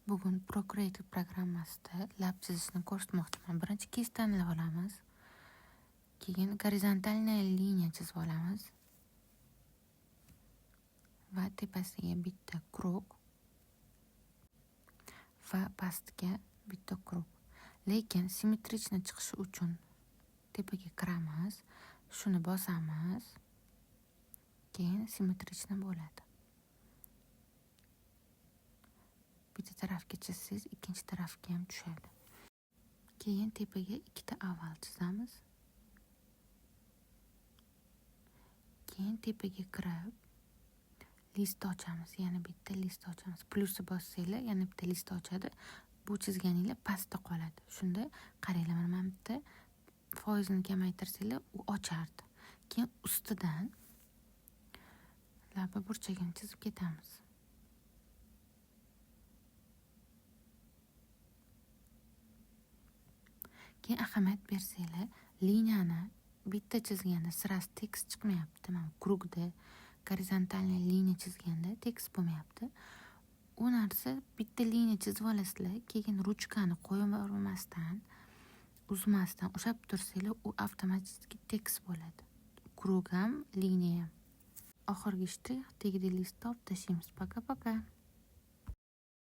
Bugun Procreate programmasida lab chizishni ko'rsatmoqchiman. Birinchi kes tanlab olamiz. Keyin gorizontalniy liniya chizib olamiz. Va tepasiga bitta krug va pastiga bitta krug. Lekin simmetrichni chiqishi uchun tepaga kiramiz. Shuni bosamiz. Keyin simmetrichni bo'ladi. Bitta tarafga chizsangiz, ikkinchi tarafga ham tushadi. Keyin tepaga ikkita oval chizamiz. Keyin tepaga kirib, list ochamiz. Yana bitta list ochamiz. Plusni bossanglar, yana bitta list ochadi. Bu chizganinglar pastda qoladi. Shunda qaranglar, mana bitta foizini kamaytirsanglar, u ochardi. Keyin ustidan laba burchagini chizib ketamiz. Keyin ahamiyat bersanglar, liniyani bitta chizganda sirasi tekis chiqmayapti. Mana krugda gorizontalniy liniya chizganda tekis bo'lmayapti. U narsa bitta liniya chizib olasizlar, keyin ruchkani qo'yib yubormasdan, uzmasdan ushlab tursanglar, u avtomatik tekis bo'ladi. Krug ham, liniya ham. Oxirgi shtrix, tagida list olib tashlaymiz. Poka-poka.